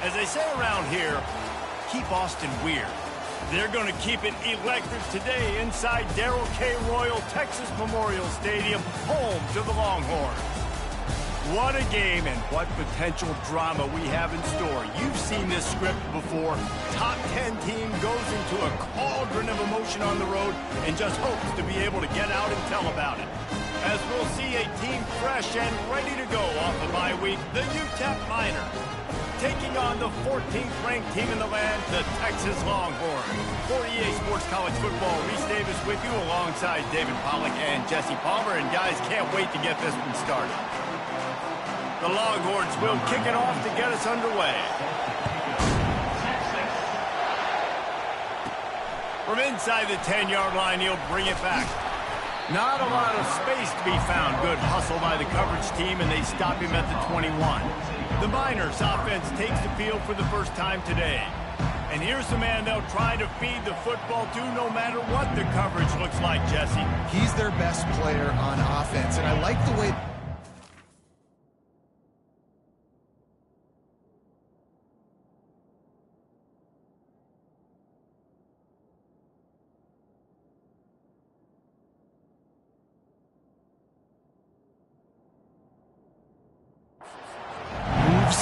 As they say around here, keep Austin weird. They're going to keep it electric today inside Darrell K. Royal Texas Memorial Stadium, home to the Longhorns. What a game and what potential drama we have in store. You've seen this script before. Top 10 team goes into a cauldron of emotion on the road and just hopes to be able to get out and tell about it. As we'll see a team fresh and ready to go off the bye week, the UTEP Miners, taking on the 14th ranked team in the land, the Texas Longhorns. For EA Sports College Football, Reese Davis with you alongside David Pollack and Jesse Palmer. And guys, can't wait to get this one started. The Longhorns will kick it off to get us underway. From inside the 10-yard line, he'll bring it back. Not a lot of space to be found. Good hustle by the coverage team, and they stop him at the 21. The Miners offense takes the field for the first time today. And here's the man they'll try to feed the football to no matter what the coverage looks like, Jesse. He's their best player on offense, and I like the way...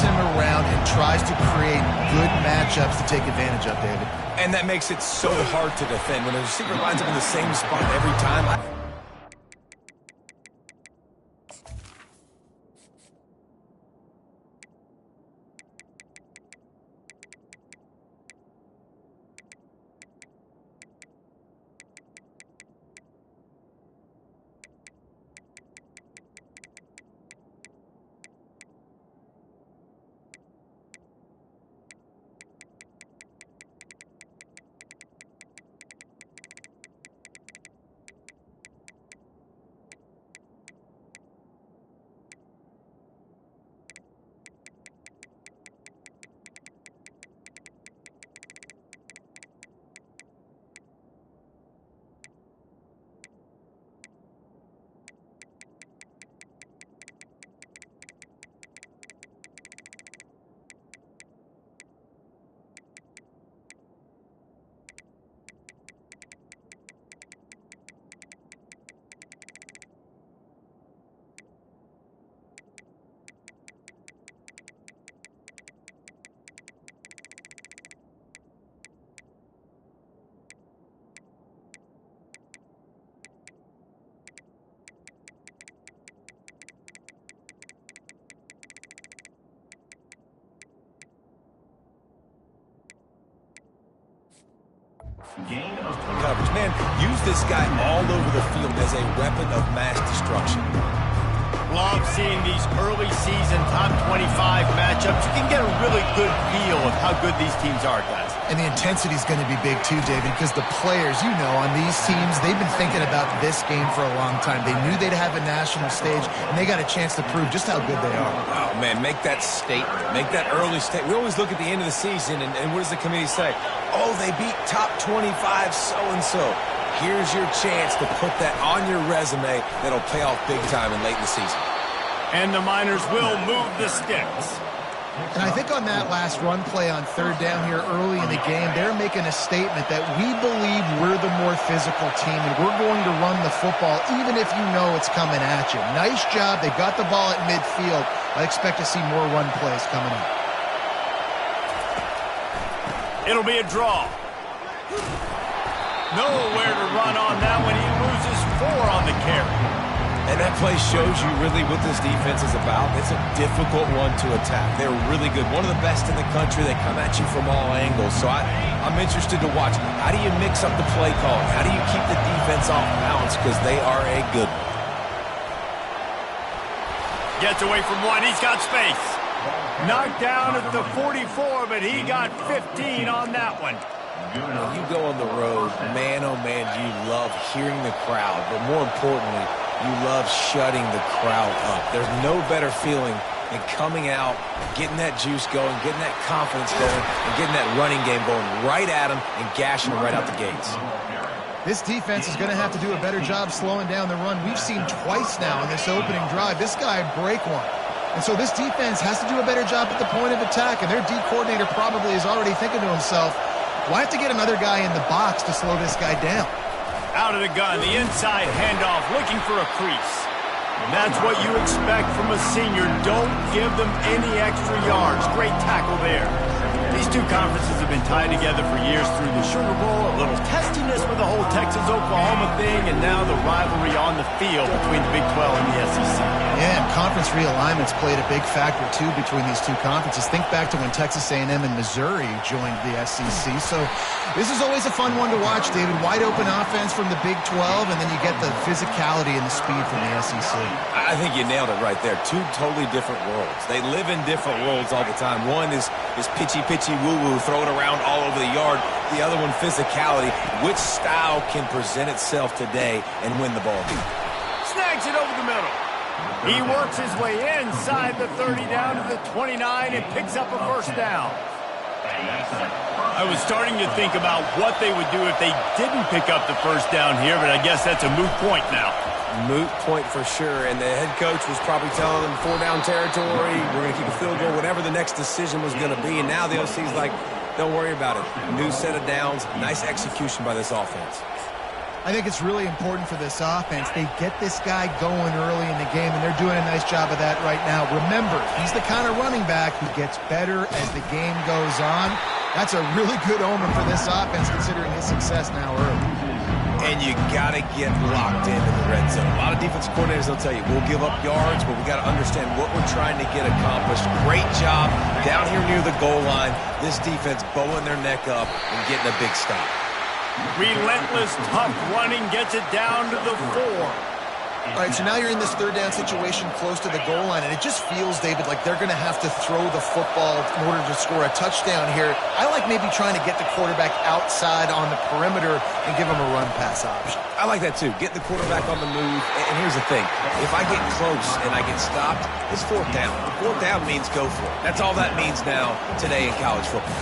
him around and tries to create good matchups to take advantage of, David. And that makes it so hard to defend when the receiver lines up in the same spot every time. Coverage. Man, use this guy all over the field as a weapon of mass destruction. Love seeing these early season top 25 matchups. You can get a really good feel of how good these teams are, guys. And the intensity is going to be big too, David, because the players, you know, on these teams, they've been thinking about this game for a long time. They knew they'd have a national stage, and they got a chance to prove just how good they are. Oh, man, make that statement. Make that early statement. We always look at the end of the season, and what does the committee say? Oh, they beat top 25 so-and-so. Here's your chance to put that on your resume that'll pay off big time and late in the season. And the Miners will move the sticks. And I think on that last run play on third down here early in the game, they're making a statement that we believe we're the more physical team and we're going to run the football even if you know it's coming at you. Nice job. They got the ball at midfield. I expect to see more run plays coming up. It'll be a draw. Nowhere to run on that one. He loses 4 on the carry. And that play shows you really what this defense is about. It's a difficult one to attack. They're really good. One of the best in the country. They come at you from all angles. So I'm interested to watch. How do you mix up the play calling? How do you keep the defense off balance? Because they are a good one. Gets away from one. He's got space. Knocked down at the 44, but he got 15 on that one. When you go on the road, man, oh man, you love hearing the crowd. But more importantly, you love shutting the crowd up. There's no better feeling than coming out, getting that juice going, getting that confidence going, and getting that running game going right at them and gashing them right out the gates. This defense is going to have to do a better job slowing down the run. We've seen twice now in this opening drive. This guy break one. And so this defense has to do a better job at the point of attack, and their D coordinator probably is already thinking to himself, well, I have to get another guy in the box to slow this guy down. Out of the gun, the inside handoff, looking for a crease. And that's what you expect from a senior. Don't give them any extra yards. Great tackle there. These two conferences have been tied together for years through the Sugar Bowl, a little testiness with the whole Texas-Oklahoma thing, and now the rivalry on the field between the Big 12 and the SEC. Yeah, and conference realignments played a big factor, too, between these two conferences. Think back to when Texas A&M and Missouri joined the SEC. So this is always a fun one to watch, David. Wide open offense from the Big 12, and then you get the physicality and the speed from the SEC. I think you nailed it right there. Two totally different worlds. They live in different worlds all the time. One is pitchy woo-woo, throw it around all over the yard. The other one, physicality. Which style can present itself today and win the ball game? Snags it over the middle. He works his way inside the 30 down to the 29 and picks up a first down. I was starting to think about what they would do if they didn't pick up the first down here, but I guess that's a moot point now. Moot point for sure, and the head coach was probably telling them 4-down territory, we're going to keep a field goal, whatever the next decision was going to be, and now the OC's like, don't worry about it. New set of downs, nice execution by this offense. I think it's really important for this offense. They get this guy going early in the game, and they're doing a nice job of that right now. Remember, he's the kind of running back who gets better as the game goes on. That's a really good omen for this offense, considering his success now early. And you got to get locked into the red zone. A lot of defensive coordinators will tell you, we'll give up yards, but we got to understand what we're trying to get accomplished. Great job down here near the goal line. This defense bowing their neck up and getting a big stop. Relentless, tough running gets it down to the 4. All right, so now you're in this third down situation close to the goal line, and it just feels, David, like they're going to have to throw the football in order to score a touchdown here. I like maybe trying to get the quarterback outside on the perimeter and give him a run-pass option. I like that, too. Get the quarterback on the move. And here's the thing. If I get close and I get stopped, it's fourth down. Fourth down means go for it. That's all that means now today in college football.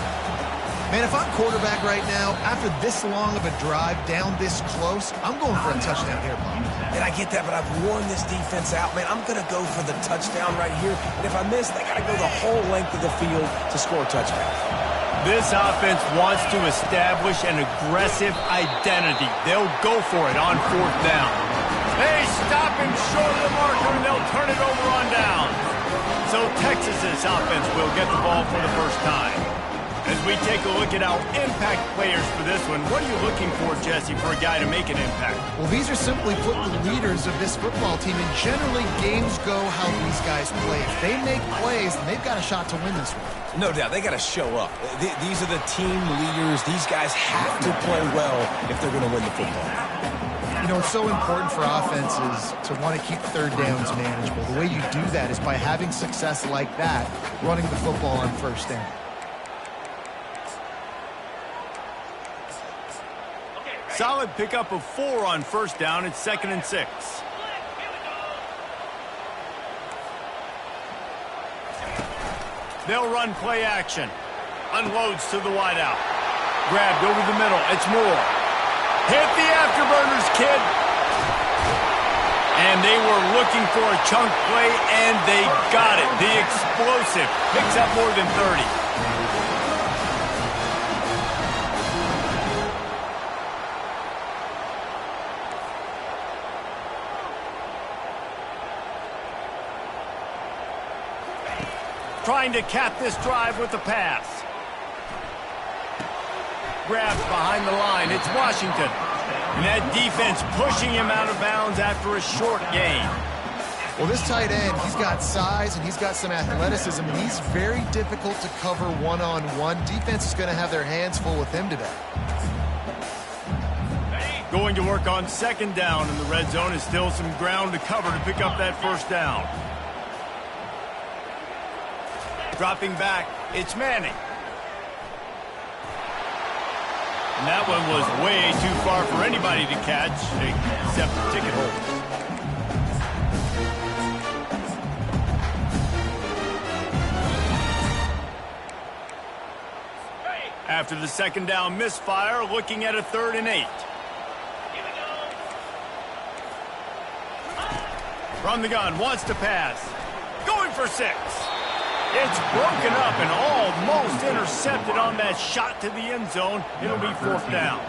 Man, if I'm quarterback right now, after this long of a drive down this close, I'm going for a touchdown here, Bob. And I get that, but I've worn this defense out. Man, I'm going to go for the touchdown right here. And if I miss, they got to go the whole length of the field to score a touchdown. This offense wants to establish an aggressive identity. They'll go for it on fourth down. They stop him short of the marker, and they'll turn it over on down. So Texas's offense will get the ball for the first time. As we take a look at our impact players for this one, what are you looking for, Jesse, for a guy to make an impact? Well, these are simply put the leaders of this football team, and generally games go how these guys play. If they make plays, then they've got a shot to win this one. No doubt. They got to show up. These are the team leaders. These guys have to play well if they're going to win the football. You know, it's so important for offenses to want to keep third downs manageable. The way you do that is by having success like that, running the football on first down. Solid pickup of 4 on first down. It's 2nd and 6. They'll run play action. Unloads to the wideout. Grabbed over the middle. It's Moore. Hit the afterburners, kid. And they were looking for a chunk play, and they got it. The explosive picks up more than 30. Trying to cap this drive with the pass. Grabs behind the line. It's Washington. And that defense pushing him out of bounds after a short gain. Well, this tight end, he's got size and he's got some athleticism, and he's very difficult to cover one-on-one. Defense is going to have their hands full with him today. Going to work on 2nd down in the red zone. Is still some ground to cover to pick up that first down. Dropping back, it's Manning. And that one was way too far for anybody to catch, except the ticket holders. After the 2nd down misfire, looking at a 3rd and 8. From the gun, wants to pass. Going for 6. It's broken up and almost intercepted on that shot to the end zone. It'll be 4th down.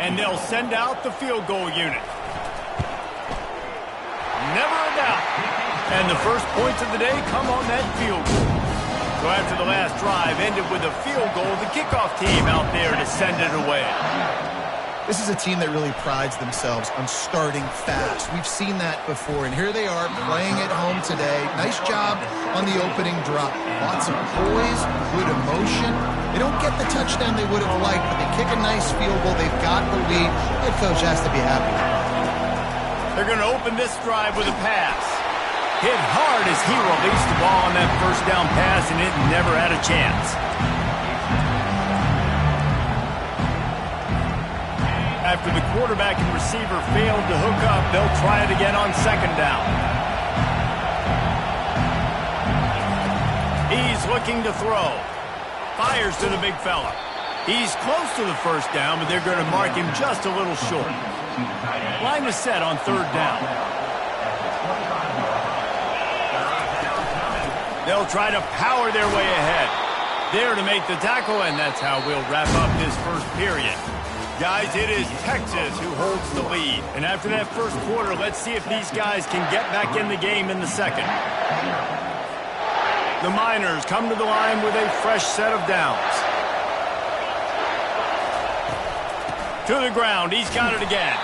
And they'll send out the field goal unit. Never a doubt. And the first points of the day come on that field goal. So after the last drive ended with a field goal, the kickoff team out there to send it away. This is a team that really prides themselves on starting fast. We've seen that before, and here they are playing at home today. Nice job on the opening drop. Lots of poise, good emotion. They don't get the touchdown they would have liked, but they kick a nice field goal. They've got the lead. Head coach has to be happy. They're going to open this drive with a pass. Hit hard as he released the ball on that first down pass, and it never had a chance. After the quarterback and receiver failed to hook up, they'll try it again on 2nd down. He's looking to throw. Fires to the big fella. He's close to the first down, but they're going to mark him just a little short. Line is set on 3rd down. They'll try to power their way ahead. There to make the tackle, and that's how we'll wrap up this first period. Guys, it is Texas who holds the lead. And after that first quarter, let's see if these guys can get back in the game in the second. The Miners come to the line with a fresh set of downs. To the ground, he's got it again.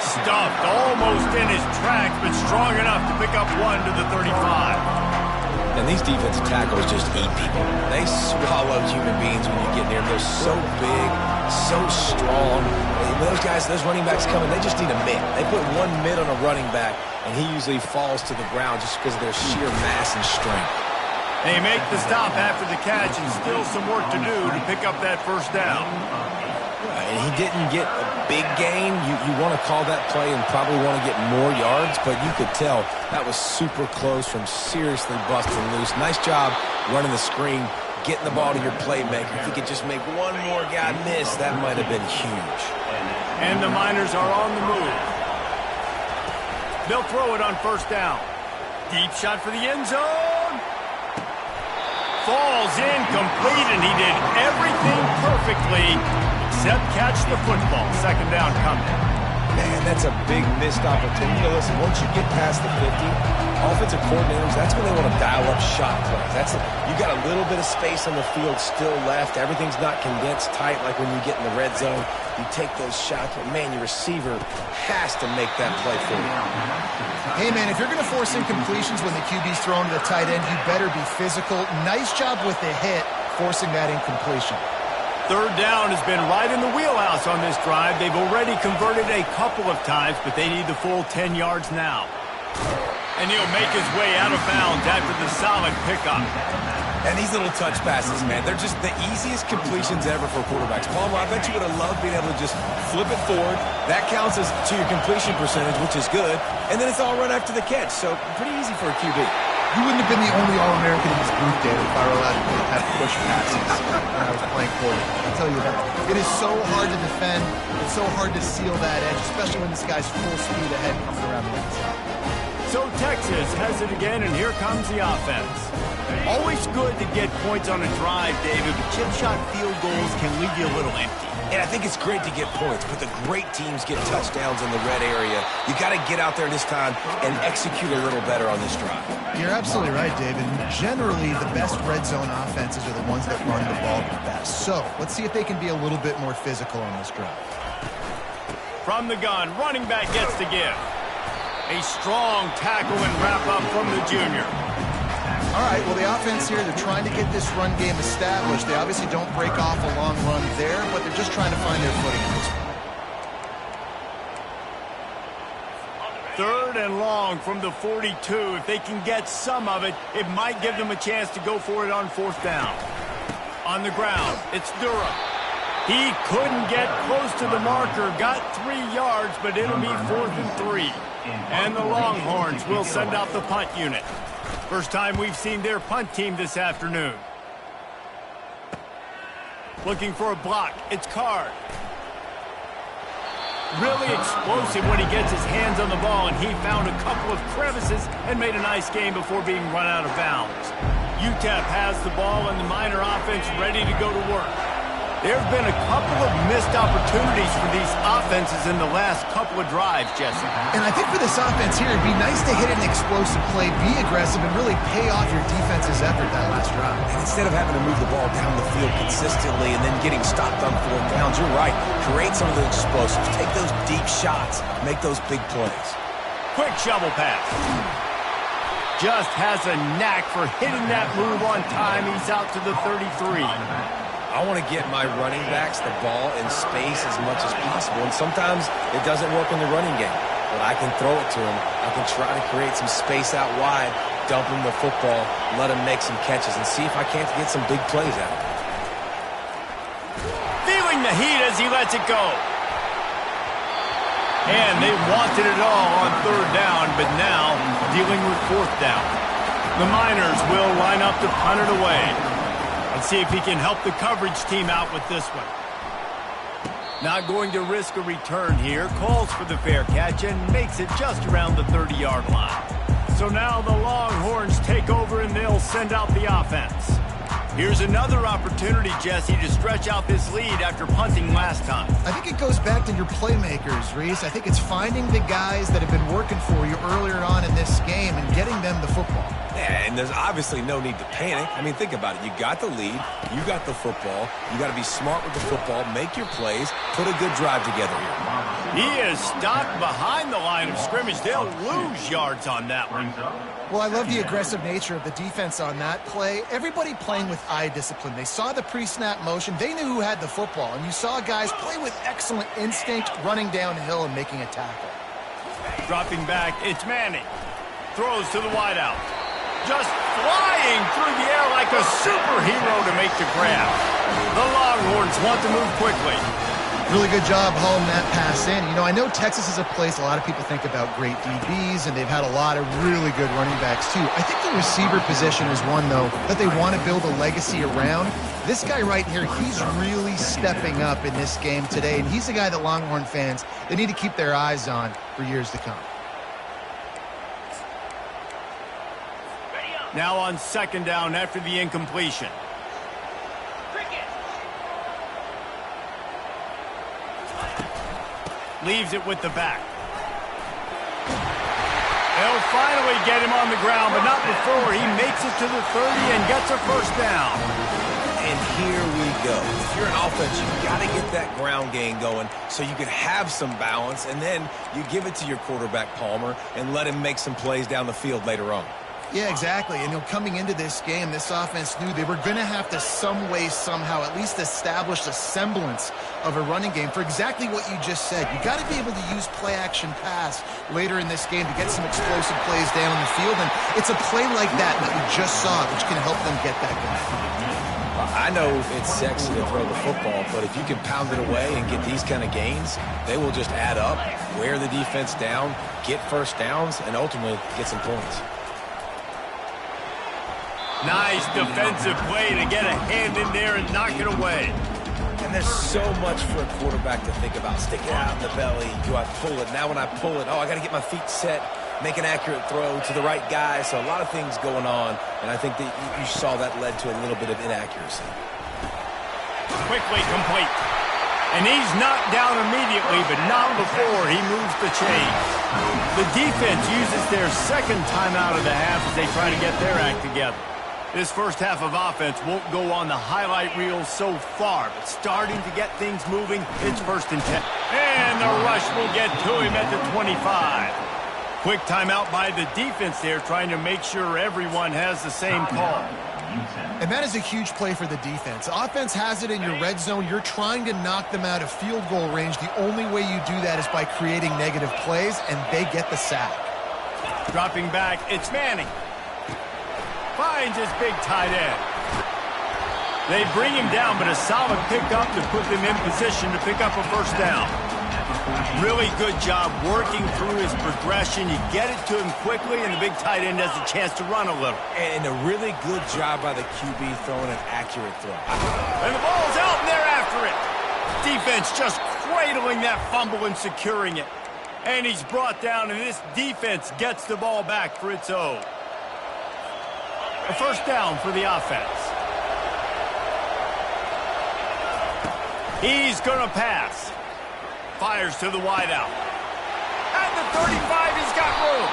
Stuffed almost in his tracks, but strong enough to pick up 1 to the 35. And these defensive tackles just eat people. They swallow human beings when you get near them. They're so big, so strong. When those guys, those running backs come in, they just need a mid. They put 1 mid on a running back, and he usually falls to the ground just because of their sheer mass and strength. They make the stop after the catch, and still some work to do to pick up that first down. And he didn't get a big gain. You want to call that play and probably want to get more yards, but you could tell that was super close from seriously busting loose. Nice job running the screen, getting the ball to your playmaker. If he could just make one more guy miss, that might have been huge. And the Miners are on the move. They'll throw it on 1st down. Deep shot for the end zone. Falls incomplete, and he did everything perfectly except catch the football. 2nd down coming. Man, that's a big missed opportunity. Listen, once you get past the 50, offensive coordinators, that's when they want to dial up shot plays. You got a little bit of space on the field still left. Everything's not condensed tight like when you get in the red zone. You take those shots, but man, your receiver has to make that play for you. Hey, man, if you're going to force incompletions when the QB's thrown to the tight end, you better be physical. Nice job with the hit, forcing that incompletion. 3rd down has been right in the wheelhouse on this drive. They've already converted a couple of times, but they need the full 10 yards now. And he'll make his way out of bounds after the solid pickup. And these little touch passes, man, they're just the easiest completions ever for quarterbacks. Palmer, I bet you would have loved being able to just flip it forward. That counts as to your completion percentage, which is good. And then it's all run after the catch, so pretty easy for a QB. You wouldn't have been the only All-American in this group, David, if I were allowed to have push passes when I was playing quarterback. I'll tell you that. It is so hard to defend. It's so hard to seal that edge, especially when this guy's full speed ahead coming around the inside. So Texas has it again, and here comes the offense. Always good to get points on a drive, David, but chip shot field goals can leave you a little empty. And I think it's great to get points, but the great teams get touchdowns in the red area. You got to get out there this time and execute a little better on this drive. You're absolutely right, David. Generally, the best red zone offenses are the ones that run the ball the best. So let's see if they can be a little bit more physical on this drive. From the gun, running back gets to give. A strong tackle and wrap up from the junior. All right, well, the offense here, they're trying to get this run game established. They obviously don't break off a long run there, but they're just trying to find their footing in this one. 3rd and long from the 42. If they can get some of it, it might give them a chance to go for it on 4th down. On the ground, it's Durham. He couldn't get close to the marker, got 3 yards, but it'll be 4th and 3. And the Longhorns will send out the punt unit. First time we've seen their punt team this afternoon. Looking for a block. It's Card. Really explosive when he gets his hands on the ball, and he found a couple of crevices and made a nice game before being run out of bounds. UTEP has the ball and the Miner offense ready to go to work. There have been a couple of missed opportunities for these offenses in the last couple of drives, Jesse. And I think for this offense here, it'd be nice to hit an explosive play, be aggressive, and really pay off your defense's effort that last drive. And instead of having to move the ball down the field consistently and then getting stopped on 4th downs, you're right. Create some of the explosives. Take those deep shots. Make those big plays. Quick shovel pass. Just has a knack for hitting that move on time. He's out to the 33. I want to get my running backs the ball in space as much as possible, and sometimes it doesn't work in the running game, but I can throw it to him. I can try to create some space out wide, dump him the football, let him make some catches, and see if I can't get some big plays out of him. Feeling the heat as he lets it go. And they wanted it all on 3rd down, but now dealing with 4th down. The Miners will line up to punt it away. Let's see if he can help the coverage team out with this one. Not going to risk a return here. Calls for the fair catch and makes it just around the 30-yard line. So now the Longhorns take over and they'll send out the offense. Here's another opportunity, Jesse, to stretch out this lead after punting last time. I think it goes back to your playmakers, Reese. I think it's finding the guys that have been working for you earlier on in this game and getting them the football. Yeah, and there's obviously no need to panic. I mean, think about it. You got the lead. You got the football. You got to be smart with the football, make your plays, put a good drive together here. He is stopped behind the line of scrimmage. They'll lose yards on that one. Well, I love the aggressive nature of the defense on that play. Everybody playing with eye discipline. They saw the pre-snap motion. They knew who had the football. And you saw guys play with excellent instinct, running downhill and making a tackle. Dropping back, it's Manning. Throws to the wideout. Just flying through the air like a superhero to make the grab. The Longhorns want to move quickly. Really good job hauling that pass in. You know, I know Texas is a place a lot of people think about great DBs, and they've had a lot of really good running backs, too. I think the receiver position is one, though, that they want to build a legacy around. This guy right here, he's really stepping up in this game today, and he's the guy that Longhorn fans, they need to keep their eyes on for years to come. Now on 2nd down after the incompletion. Leaves it with the back. They'll finally get him on the ground, but not before he makes it to the 30 and gets a 1st down. And here we go. If you're an offense, you've got to get that ground game going so you can have some balance, and then you give it to your quarterback, Palmer, and let him make some plays down the field later on. Yeah, exactly. And coming into this game, this offense knew they were going to have to some way, somehow, at least establish a semblance of a running game for exactly what you just said. You got to be able to use play-action pass later in this game to get some explosive plays down the field. And it's a play like that we just saw, which can help them get that going. I know it's sexy to throw the football, but if you can pound it away and get these kind of gains, they will just add up, wear the defense down, get 1st downs, and ultimately get some points. Nice defensive play to get a hand in there and knock it away. And there's so much for a quarterback to think about. Stick it out in the belly. Do I pull it? Now when I pull it, I got to get my feet set, make an accurate throw to the right guy. So a lot of things going on, and I think that you saw that led to a little bit of inaccuracy. Quickly complete. And he's knocked down immediately, but not before he moves the chain. The defense uses their 2nd timeout of the half as they try to get their act together. This first half of offense won't go on the highlight reel so far, but starting to get things moving, it's 1st and 10. And the rush will get to him at the 25. Quick timeout by the defense there, trying to make sure everyone has the same call. And that is a huge play for the defense. Offense has it in your red zone. You're trying to knock them out of field goal range. The only way you do that is by creating negative plays, and they get the sack. Dropping back, it's Manning. Finds his big tight end. They bring him down, but a solid pickup to put them in position to pick up a 1st down. Really good job working through his progression. You get it to him quickly, and the big tight end has a chance to run a little. And a really good job by the QB throwing an accurate throw. And the ball's out, and they're after it. Defense just cradling that fumble and securing it. And he's brought down, and this defense gets the ball back for its own. A first down for the offense. He's going to pass. Fires to the wideout. At the 35, he's got room.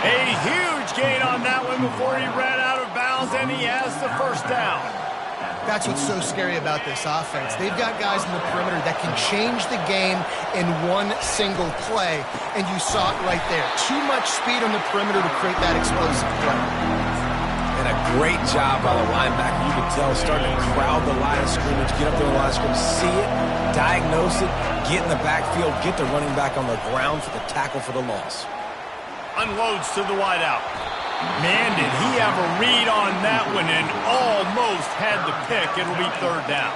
A huge gain on that one before he ran out of bounds, and he has the first down. That's what's so scary about this offense. They've got guys in the perimeter that can change the game in one single play, and you saw it right there. Too much speed on the perimeter to create that explosive play. And a great job by the linebacker. You can tell starting to crowd the line of scrimmage, get up to the line of scrimmage, see it, diagnose it, get in the backfield, get the running back on the ground for the tackle for the loss. Unloads to the wideout. Man, did he have a read on that one and almost had the pick. It'll be third down.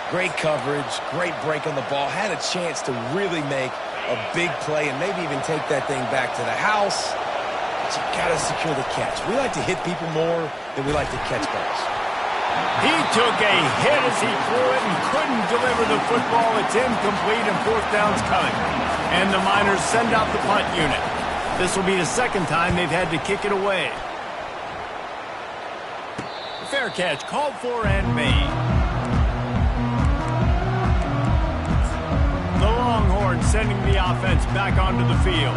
Great coverage, great break on the ball. Had a chance to really make a big play and maybe even take that thing back to the house. But you got to secure the catch. We like to hit people more than we like to catch balls. He took a hit as he threw it and couldn't deliver the football. It's incomplete and fourth down's coming. And the Miners send out the punt unit. This will be the second time they've had to kick it away. Fair catch called for and made. The Longhorns sending the offense back onto the field.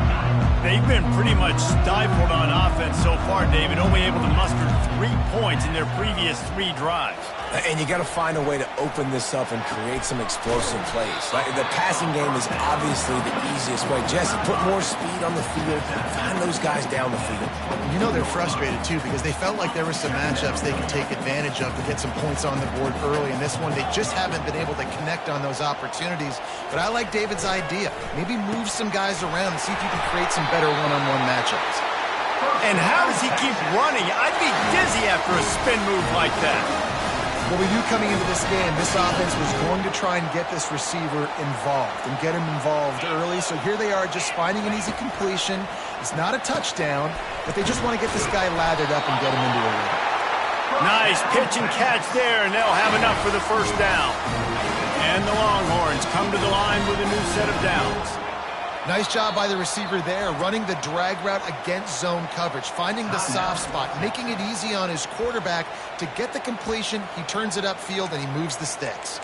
They've been pretty much stifled on offense so far, David, only able to muster 3 points in their previous 3 drives. And you got to find a way to open this up and create some explosive plays. The passing game is obviously the easiest way. Jesse, put more speed on the field, find those guys down the field. You know they're frustrated, too, because they felt like there were some matchups they could take advantage of to get some points on the board early. In this one, they just haven't been able to connect on those opportunities. But I like David's idea. Maybe move some guys around and see if you can create some better one-on-one matchups. And how does he keep running? I'd be dizzy after a spin move like that. Well, we knew coming into this game, this offense was going to try and get this receiver involved and get him involved early. So here they are just finding an easy completion. It's not a touchdown, but they just want to get this guy lathered up and get him into a rhythm. Nice pitch and catch there, and they'll have enough for the first down. And the Longhorns come to the line with a new set of downs. Nice job by the receiver there, running the drag route against zone coverage, finding the soft spot, making it easy on his quarterback to get the completion. He turns it upfield, and he moves the sticks.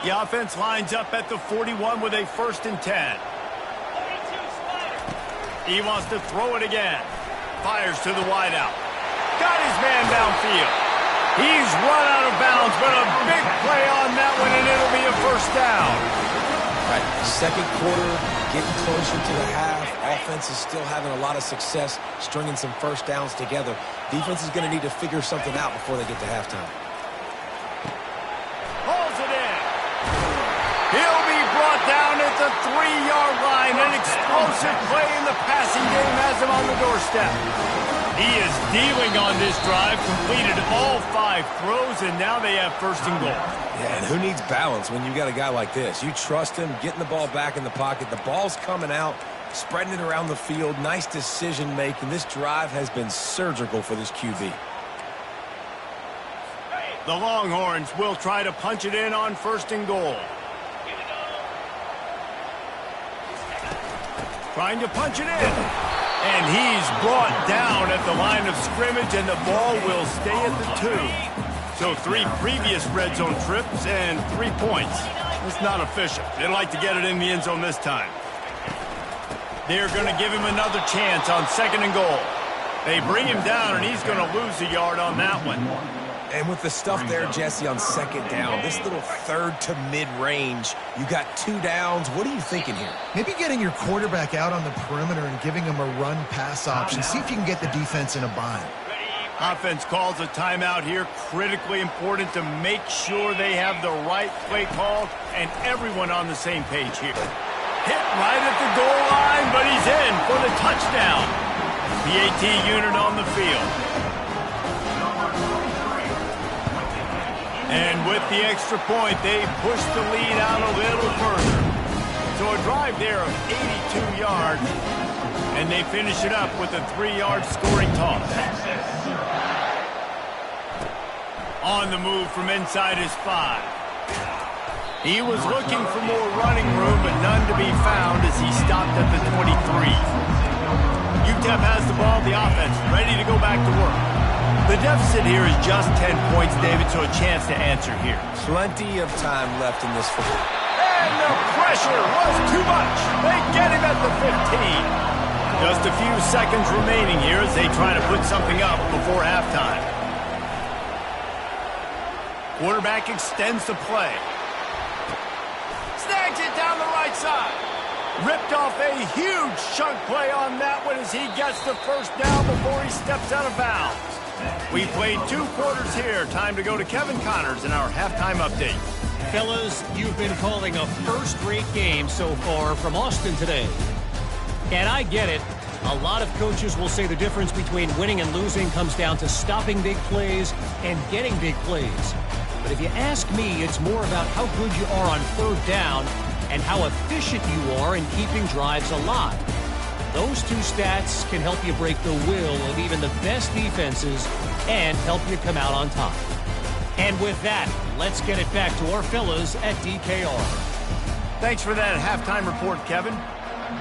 The offense lines up at the 41 with a 1st and 10. He wants to throw it again. Fires to the wideout. Got his man downfield. He's run out of bounds, but a big play on that one, and it'll be a first down. Right, second quarter, getting closer to the half. Offense is still having a lot of success stringing some first downs together. Defense is going to need to figure something out before they get to halftime. Pulls it in. He'll be brought down at the 3-yard line. An explosive play in the passing game has him on the doorstep. He is dealing on this drive, completed all 5 throws, and now they have 1st and goal. Yeah, and who needs balance when you got a guy like this? You trust him, getting the ball back in the pocket. The ball's coming out, spreading it around the field. Nice decision-making. This drive has been surgical for this QB. The Longhorns will try to punch it in on 1st and goal. Trying to punch it in. And he's brought down at the line of scrimmage, and the ball will stay at the 2. So 3 previous red zone trips and 3 points. It's not official. They'd like to get it in the end zone this time. They're going to give him another chance on 2nd and goal. They bring him down, and he's going to lose a yard on that one. And with the stuff there, Jesse, on 2nd down, this little 3rd to mid-range, you got 2 downs. What are you thinking here? Maybe getting your quarterback out on the perimeter and giving him a run-pass option. See if you can get the defense in a bind. Offense calls a timeout here. Critically important to make sure they have the right play call and everyone on the same page here. Hit right at the goal line, but he's in for the touchdown. The AT unit on the field. And with the extra point, they push the lead out a little further. So a drive there of 82 yards, and they finish it up with a 3-yard scoring toss. On the move from inside his 5. He was looking for more running room, but none to be found as he stopped at the 23. UTEP has the ball, the offense, ready to go back to work. The deficit here is just 10 points, David, so a chance to answer here. Plenty of time left in this football. And the pressure was too much. They get him at the 15. Just a few seconds remaining here as they try to put something up before halftime. Quarterback extends the play. Snags it down the right side. Ripped off a huge chunk play on that one as he gets the first down before he steps out of bounds. We played 2 quarters here. Time to go to Kevin Connors in our halftime update. Fellas, you've been calling a first-rate game so far from Austin today. And I get it. A lot of coaches will say the difference between winning and losing comes down to stopping big plays and getting big plays. But if you ask me, it's more about how good you are on 3rd down and how efficient you are in keeping drives alive. Those 2 stats can help you break the will of even the best defenses and help you come out on top. And with that, let's get it back to our fellas at DKR. Thanks for that halftime report, Kevin.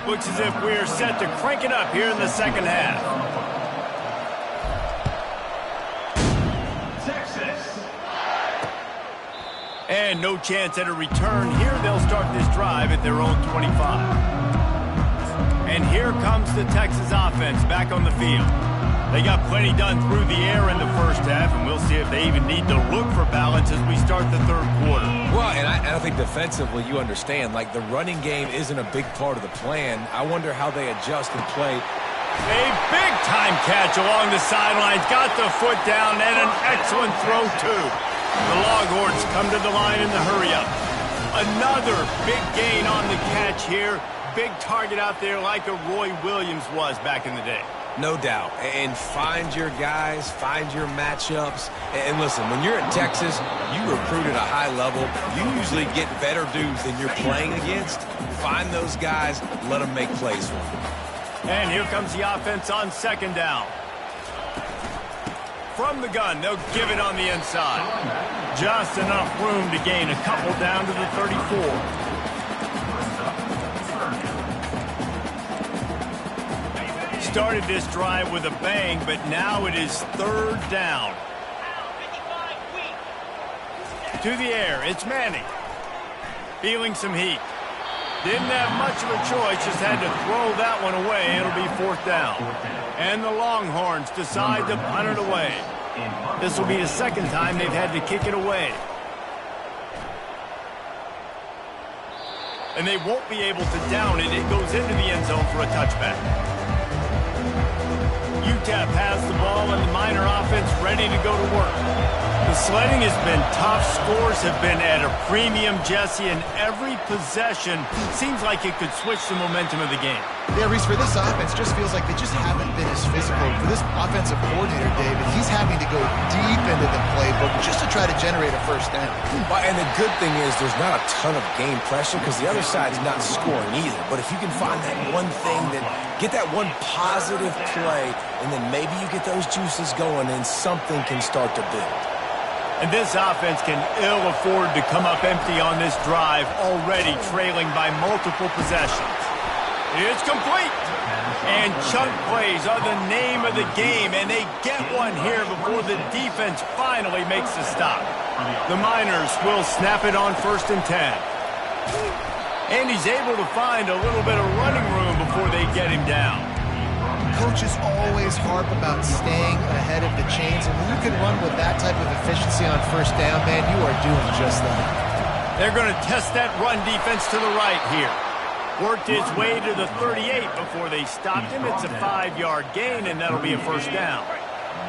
Looks as if we're set to crank it up here in the second half. And no chance at a return here. They'll start this drive at their own 25. And here comes the Texas offense back on the field. They got plenty done through the air in the first half, and we'll see if they even need to look for balance as we start the 3rd quarter. Well, and I think defensively you understand, like the running game isn't a big part of the plan. I wonder how they adjust and play. A big-time catch along the sidelines. Got the foot down and an excellent throw, too. The Longhorns come to the line in the hurry-up. Another big gain on the catch here. Big target out there like a Roy Williams was back in the day. No doubt. And find your guys, find your matchups. And listen, when you're at Texas, you recruit at a high level. You usually get better dudes than you're playing against. Find those guys, let them make plays for you. And here comes the offense on 2nd down. From the gun, they'll give it on the inside. Just enough room to gain a couple down to the 34. Started this drive with a bang, but now it is 3rd down. To the air, it's Manning. Feeling some heat. Didn't have much of a choice, just had to throw that one away. It'll be 4th down. And the Longhorns decide to punt it away. This will be the 2nd time they've had to kick it away. And they won't be able to down it. It goes into the end zone for a touchback. UTEP has the ball and the Miner offense ready to go to work. The sledding has been tough. Scores have been at a premium, Jesse, and every possession seems like it could switch the momentum of the game. Yeah, Reese, for this offense, just feels like they just haven't been as physical. For this offensive coordinator, David, he's having to go deep into the playbook just to try to generate a 1st down. And the good thing is there's not a ton of game pressure because the other side's not scoring either. But if you can find that one thing, that get that one positive play, and then maybe you get those juices going and something can start to build. And this offense can ill afford to come up empty on this drive, already trailing by multiple possessions. It's complete. And chunk plays are the name of the game, and they get one here before the defense finally makes the stop. The Miners will snap it on 1st and 10. And he's able to find a little bit of running room before they get him down. Coaches always harp about staying ahead of the chains, and when you can run with that type of efficiency on 1st down, man, you are doing just that. They're going to test that run defense to the right here. Worked his way to the 38 before they stopped him. It's a 5-yard gain, and that'll be a 1st down.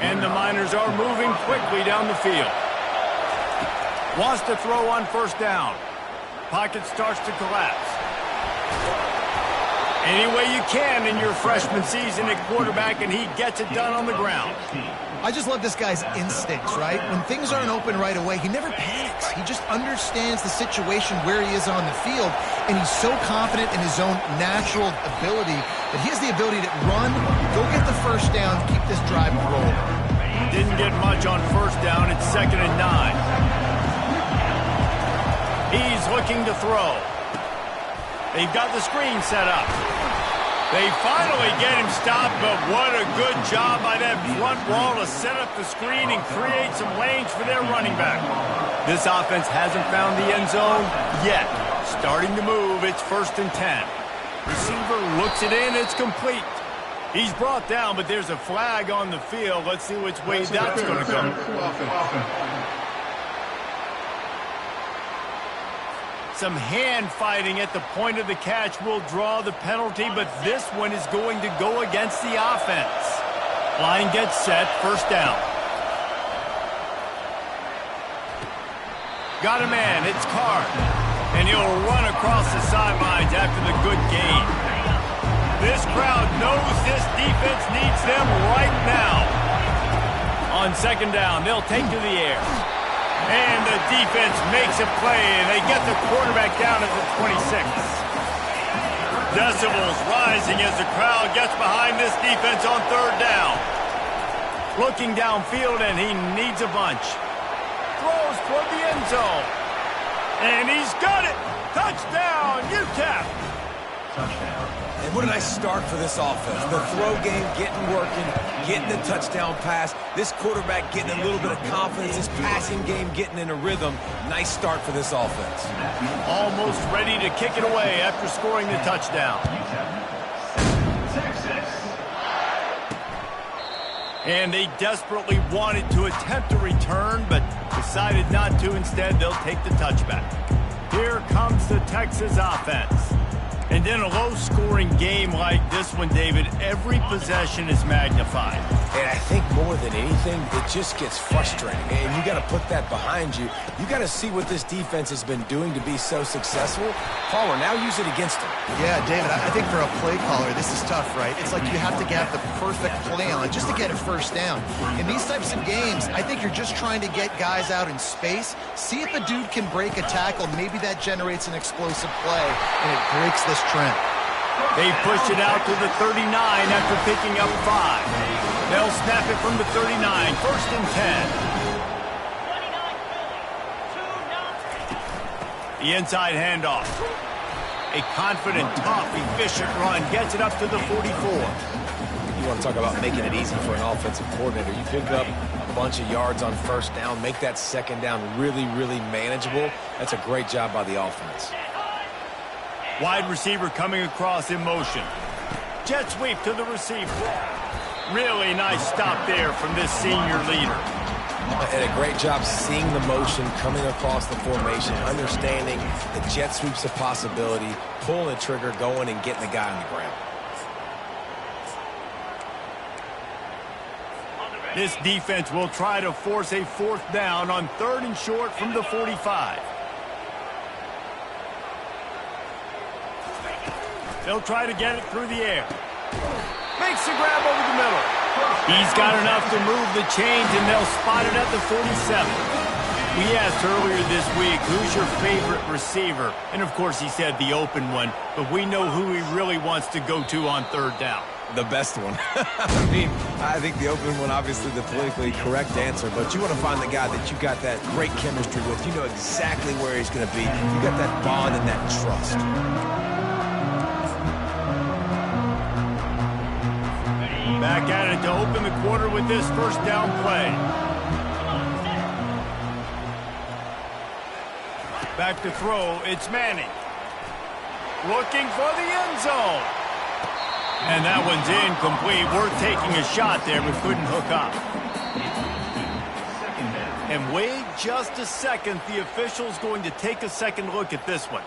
And the Miners are moving quickly down the field. Wants to throw on 1st down. Pocket starts to collapse. Any way you can in your freshman season at quarterback, and he gets it done on the ground. I just love this guy's instincts, right? When things aren't open right away, he never panics. He just understands the situation where he is on the field, and he's so confident in his own natural ability that he has the ability to run, go get the 1st down, keep this drive rolling. didn't get much on first down. It's 2nd and 9. He's looking to throw. They've got the screen set up. They finally get him stopped, but what a good job by that front wall to set up the screen and create some lanes for their running back. This offense hasn't found the end zone yet. Starting to move, it's 1st and 10. Receiver looks it in, it's complete. He's brought down, but there's a flag on the field. Let's see which way that's going to go. Some hand fighting at the point of the catch will draw the penalty, but this one is going to go against the offense. Line gets set, 1st down. Got a man, it's Card. And he'll run across the sidelines after the good gain. This crowd knows this defense needs them right now. On 2nd down, they'll take to the air. And the defense makes a play, and they get the quarterback down at the 26. Decibels rising as the crowd gets behind this defense on 3rd down. Looking downfield, and he needs a bunch. Throws toward the end zone. And he's got it. Touchdown, UTEP. And what a nice start for this offense. The throw game getting working, getting the touchdown pass. This quarterback getting a little bit of confidence. This passing game getting in a rhythm. Nice start for this offense. Almost ready to kick it away after scoring the touchdown. And they desperately wanted to attempt a return, but decided not to. Instead, they'll take the touchback. Here comes the Texas offense. And in a low-scoring game like this one, David, every possession is magnified. And I think more than anything, it just gets frustrating. And you got to put that behind you. You got to see what this defense has been doing to be so successful. Caller, now use it against them. Yeah, David, I think for a play caller, this is tough, right? It's like you have to get the perfect play on it just to get a 1st down. In these types of games, I think you're just trying to get guys out in space, see if a dude can break a tackle. Maybe that generates an explosive play, and it breaks this trend. They push it out to the 39 after picking up 5. They'll snap it from the 39, 1st and 10. The inside handoff. A confident, tough, efficient run gets it up to the 44. You want to talk about making it easy for an offensive coordinator. You pick up a bunch of yards on 1st down, make that 2nd down really, really manageable. That's a great job by the offense. Wide receiver coming across in motion. Jet sweep to the receiver. Really nice stop there from this senior leader. And a great job seeing the motion coming across the formation, understanding the jet sweep's a possibility, pulling the trigger, going and getting the guy on the ground. This defense will try to force a 4th down on 3rd and short from the 45. They'll try to get it through the air. Makes the grab over the middle. He's got enough to move the chains, and they'll spot it at the 47. We asked earlier this week, who's your favorite receiver? And, of course, he said the open one, but we know who he really wants to go to on 3rd down. The best one. I think the open one, obviously the politically correct answer, but you want to find the guy that you got that great chemistry with. You know exactly where he's going to be. You got that bond and that trust. Back at it to open the quarter with this 1st down play. Back to throw, it's Manning. Looking for the end zone. And that one's incomplete. We're taking a shot there, but couldn't hook up. And wait just a second. The official's going to take a second look at this one.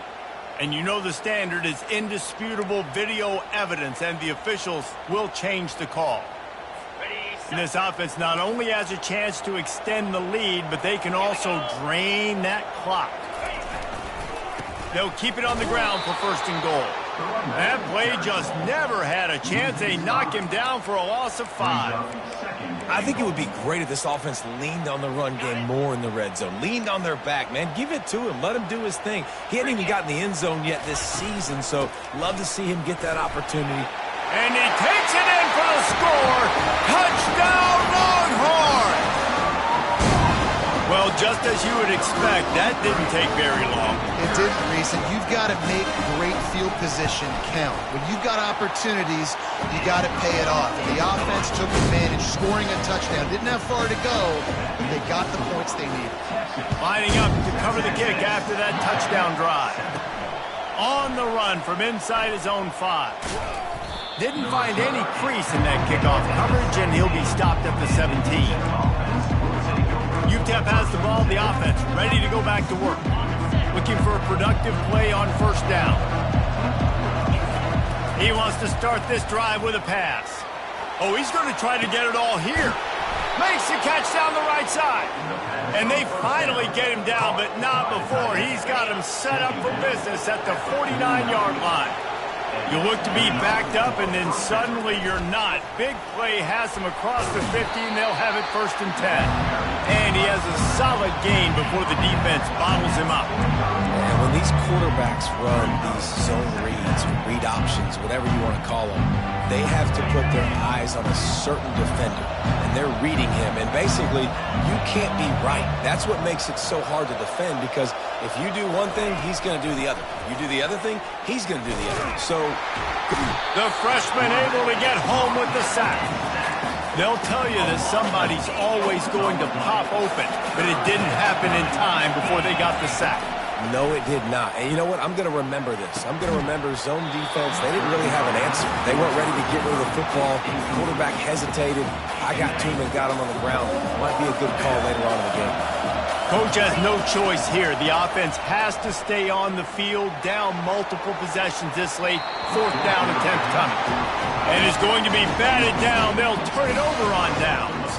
And you know the standard is indisputable video evidence, and the officials will change the call. And this offense not only has a chance to extend the lead, but they can also drain that clock. They'll keep it on the ground for 1st and goal. That play just never had a chance. They knock him down for a loss of 5. I think it would be great if this offense leaned on the run game more in the red zone. Leaned on their back, man. Give it to him. Let him do his thing. He hadn't even gotten the end zone yet this season, so love to see him get that opportunity. And he takes it in for the score. Touchdown, Longhorns! Well, just as you would expect, that didn't take very long. It didn't, Reese, and you've got to make great field position count. When you've got opportunities, you got to pay it off. And the offense took advantage, scoring a touchdown. Didn't have far to go, but they got the points they needed. Lining up to cover the kick after that touchdown drive. On the run from inside his own 5. Didn't find any crease in that kickoff coverage, and he'll be stopped at the 17. UTEP has the ball, the offense ready to go back to work. Looking for a productive play on first down. He wants to start this drive with a pass. Oh, he's going to try to get it all here. Makes the catch down the right side. And they finally get him down, but not before. He's got him set up for business at the 49-yard line. You look to be backed up, and then suddenly you're not. Big play has him across the 50, and they'll have it 1st and 10. And he has a solid gain before the defense bottles him up. And when these quarterbacks run these zone reads, or read options, whatever you want to call them, they have to put their eyes on a certain defender, and they're reading him. And basically, you can't be right. That's what makes it so hard to defend, because if you do one thing, he's going to do the other. If you do the other thing, he's going to do the other. So the freshman able to get home with the sack. They'll tell you that somebody's always going to pop open, but it didn't happen in time before they got the sack. No, it did not. And you know what? I'm going to remember this. I'm going to remember zone defense. They didn't really have an answer. They weren't ready to get rid of the football. The quarterback hesitated. I got to him and got him on the ground. Might be a good call later on in the game. Coach has no choice here. The offense has to stay on the field, down multiple possessions this late. 4th down attempt coming. And it's going to be batted down. They'll turn it over on downs.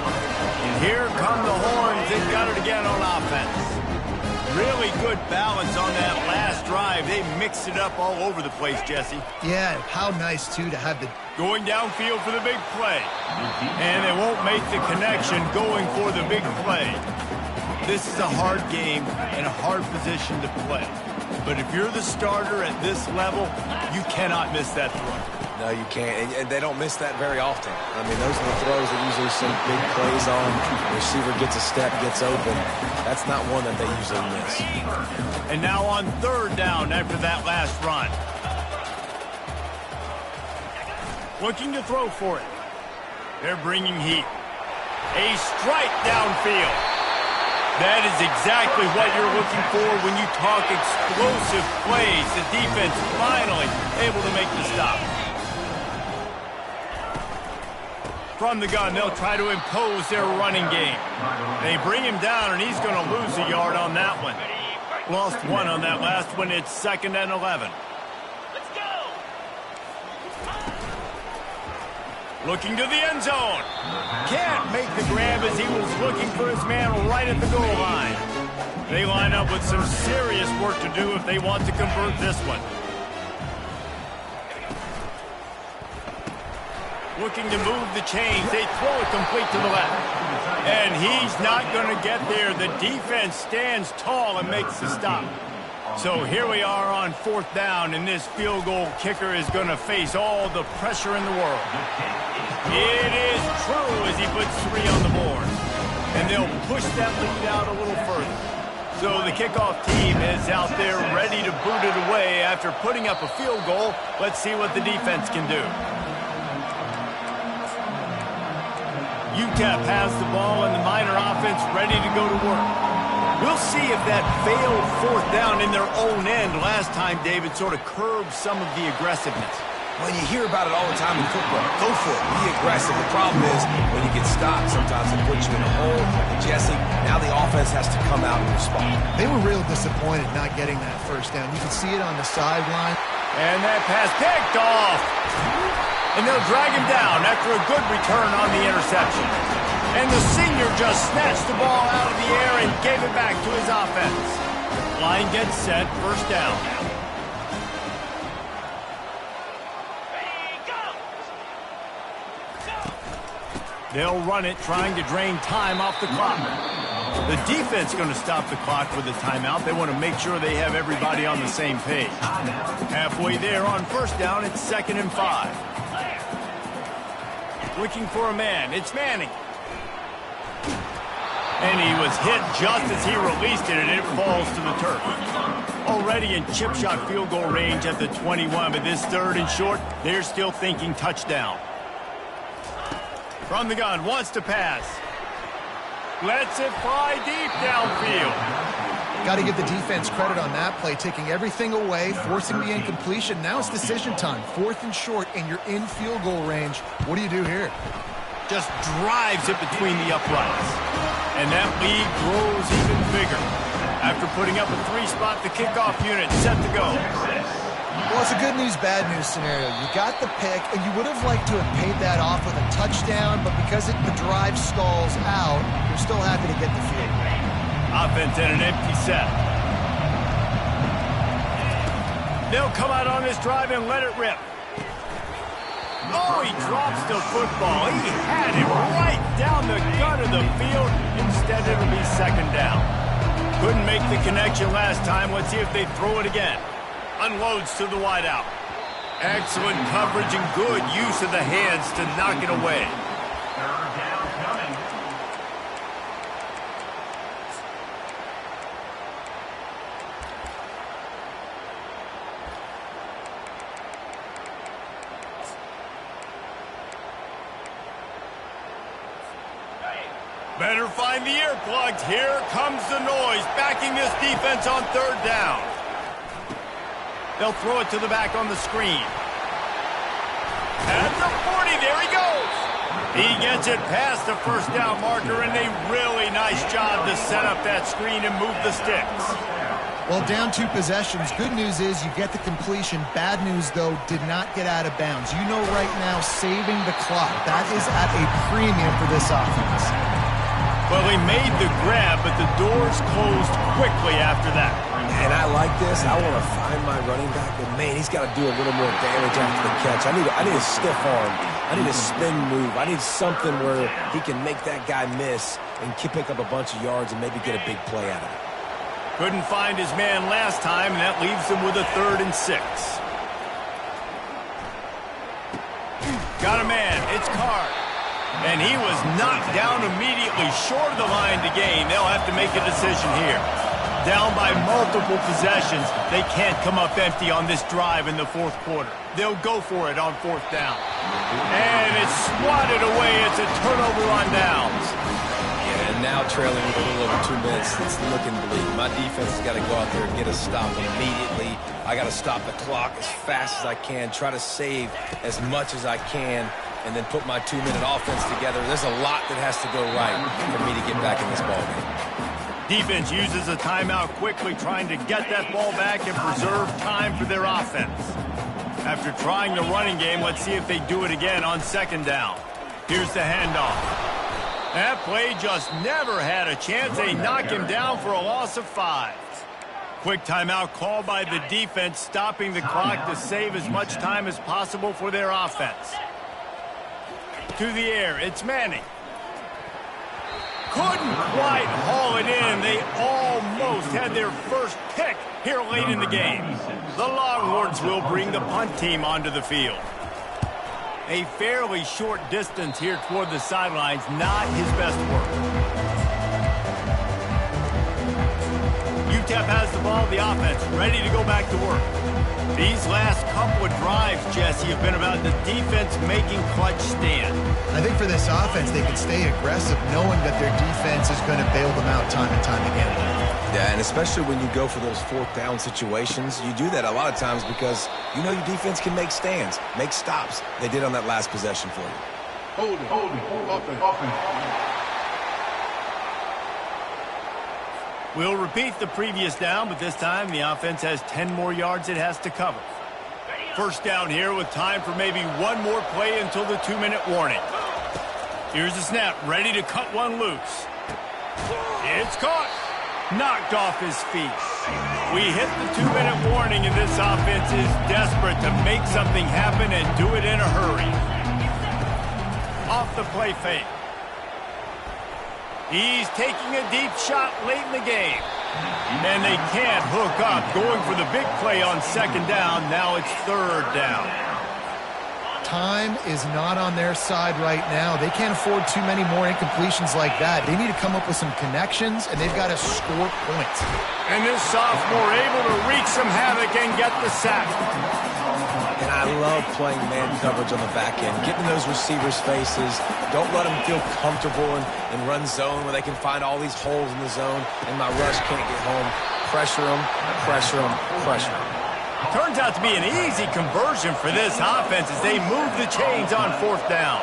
And here come the horns. They've got it again on offense. Really good balance on that last drive. They mixed it up all over the place, Jesse. Yeah, how nice, too, to have the... Going downfield for the big play. And they won't make the connection going for the big play. This is a hard game and a hard position to play. But if you're the starter at this level, you cannot miss that throw. No, you can't. And they don't miss that very often. I mean, those are the throws that usually some big plays on. The receiver gets a step, gets open. That's not one that they usually miss. And now on 3rd down after that last run. Looking to throw for it. They're bringing heat. A strike downfield. That is exactly what you're looking for when you talk explosive plays. The defense finally able to make the stop. From the gun, they'll try to impose their running game. They bring him down, and he's going to lose a yard on that one. Lost 1 on that last one. It's 2nd and 11. Let's go. Looking to the end zone. Can't make the grab as he was looking for his man right at the goal line. They line up with some serious work to do if they want to convert this one. Looking to move the chains. They throw it complete to the left. And he's not going to get there. The defense stands tall and makes the stop. So here we are on 4th down, and this field goal kicker is going to face all the pressure in the world. It is true as he puts 3 on the board. And they'll push that lead out a little further. So the kickoff team is out there ready to boot it away after putting up a field goal. Let's see what the defense can do. UTEP has the ball and the Miner offense ready to go to work. We'll see if that failed 4th down in their own end last time, David, sort of curbed some of the aggressiveness. Well, you hear about it all the time in football. Go for it. Be aggressive. The problem is when you get stopped, sometimes it puts you in a hole. And Jesse, now the offense has to come out and respond. They were real disappointed not getting that 1st down. You can see it on the sideline. And that pass picked off. And they'll drag him down after a good return on the interception. And the senior just snatched the ball out of the air and gave it back to his offense. Line gets set, 1st down. They'll run it, trying to drain time off the clock. The defense going to stop the clock with a timeout. They want to make sure they have everybody on the same page. Halfway there on 1st down, it's 2nd and 5. Looking for a man. It's Manning. And he was hit just as he released it, and it falls to the turf. Already in chip shot field goal range at the 21, but this 3rd and short, they're still thinking touchdown. From the gun, wants to pass. Lets it fly deep downfield. Got to give the defense credit on that play, taking everything away, forcing the incompletion. Now it's decision time. 4th and short, and you're in field goal range. What do you do here? Just drives it between the uprights. And that lead grows even bigger. After putting up a 3-spot, the kickoff unit set to go. Well, it's a good news, bad news scenario. You got the pick, and you would have liked to have paid that off with a touchdown, but because the drive stalls out, you're still happy to get the field. Offense in an empty set. They'll come out on this drive and let it rip. Oh, he drops the football. He had it right down the gut of the field. Instead, it'll be 2nd down. Couldn't make the connection last time. Let's see if they throw it again. Unloads to the wideout. Excellent coverage and good use of the hands to knock it away. Better find the earplugs. Here comes the noise, backing this defense on 3rd down. They'll throw it to the back on the screen. At the 40, there he goes. He gets it past the 1st down marker, and a really nice job to set up that screen and move the sticks. Well, down 2 possessions. Good news is you get the completion. Bad news, though, did not get out of bounds. You know right now, saving the clock. That is at a premium for this offense. Well, he made the grab, but the doors closed quickly after that. And I like this. I want to find my running back, but man, he's got to do a little more damage after the catch. I need a stiff arm. I need a spin move. I need something where he can make that guy miss and pick up a bunch of yards and maybe get a big play out of it. Couldn't find his man last time, and that leaves him with a 3rd and 6. Got a man. It's Card. And he was knocked down immediately short of the line to gain. They'll have to make a decision here. Down by multiple possessions, they can't come up empty on this drive in the 4th quarter. They'll go for it on 4th down. And it's swatted away. It's a turnover on downs. Yeah, and now trailing with a little over 2 minutes, it's looking bleak. My defense has got to go out there and get a stop immediately. I got to stop the clock as fast as I can, try to save as much as I can, and then put my 2-minute offense together. There's a lot that has to go right for me to get back in this ballgame. Defense uses a timeout quickly, trying to get that ball back and preserve time for their offense. After trying the running game, let's see if they do it again on 2nd down. Here's the handoff. That play just never had a chance. They knock him down for a loss of 5. Quick timeout called by the defense, stopping the clock to save as much time as possible for their offense. To the air, it's Manning. Couldn't quite haul it in. They almost had their first pick here late in the game. The Longhorns will bring the punt team onto the field. A fairly short distance here toward the sidelines, not his best work. UTEP has the ball, the offense, ready to go back to work. These last couple of drives, Jesse, have been about the defense making clutch stand. I think for this offense, they can stay aggressive knowing that their defense is going to bail them out time and time again. Yeah, and especially when you go for those 4th down situations, you do that a lot of times because you know your defense can make stands, make stops. They did on that last possession for you. Hold it, offense. We'll repeat the previous down, but this time the offense has 10 more yards it has to cover. 1st down here with time for maybe one more play until the 2-minute warning. Here's the snap, ready to cut one loose. It's caught. Knocked off his feet. We hit the 2-minute warning, and this offense is desperate to make something happen and do it in a hurry. Off the play fake. He's taking a deep shot late in the game. And they can't hook up, going for the big play on 2nd down. Now it's 3rd down. Time is not on their side right now. They can't afford too many more incompletions like that. They need to come up with some connections, and they've got to score points. And this sophomore able to wreak some havoc and get the sack. And I love playing man coverage on the back end, getting in those receivers' faces. Don't let them feel comfortable in run zone where they can find all these holes in the zone, and my rush can't get home. Pressure them, pressure them, pressure them. Turns out to be an easy conversion for this offense as they move the chains on 4th down.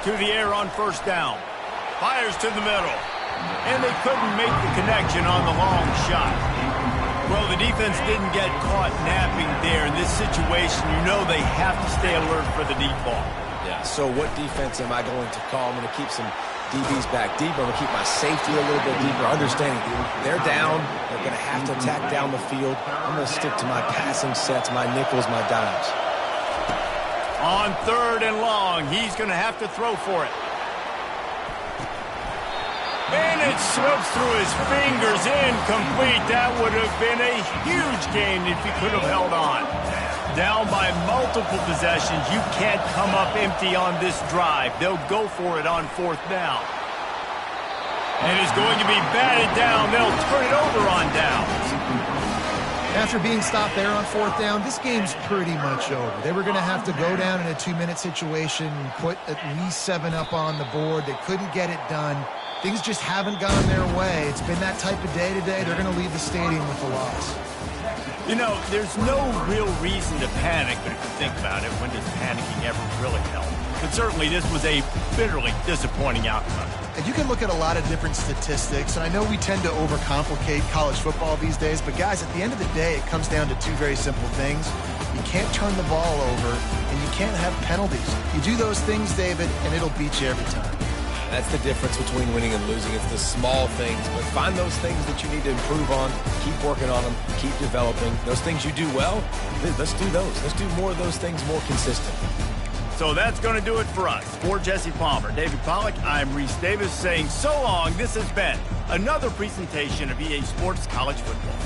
To the air on 1st down. Fires to the middle. And they couldn't make the connection on the long shot. Well, the defense didn't get caught napping there. In this situation, you know they have to stay alert for the deep ball. Yeah, so what defense am I going to call? I'm going to keep some DBs back deep. I'm going to keep my safety a little bit deeper, understanding they're down. They're going to have to attack down the field. I'm going to stick to my passing sets, my nickels, my dimes. On 3rd and long, he's going to have to throw for it. And it slips through his fingers, incomplete. That would have been a huge gain if he could have held on. Down by multiple possessions, you can't come up empty on this drive. They'll go for it on 4th down. And it's going to be batted down. They'll turn it over on downs. After being stopped there on 4th down, this game's pretty much over. They were going to have to go down in a 2-minute situation and put at least 7 up on the board. They couldn't get it done. Things just haven't gone their way. It's been that type of day today. They're going to leave the stadium with a loss. You know, there's no real reason to panic, but if you think about it, when does panicking ever really help? But certainly this was a bitterly disappointing outcome. And you can look at a lot of different statistics, and I know we tend to overcomplicate college football these days, but guys, at the end of the day, it comes down to 2 very simple things. You can't turn the ball over, and you can't have penalties. You do those things, David, and it'll beat you every time. That's the difference between winning and losing. It's the small things, but find those things that you need to improve on. Keep working on them. Keep developing. Those things you do well, let's do those. Let's do more of those things more consistent. So that's going to do it for us. For Jesse Palmer, David Pollack, I'm Reese Davis saying so long. This has been another presentation of EA Sports College Football.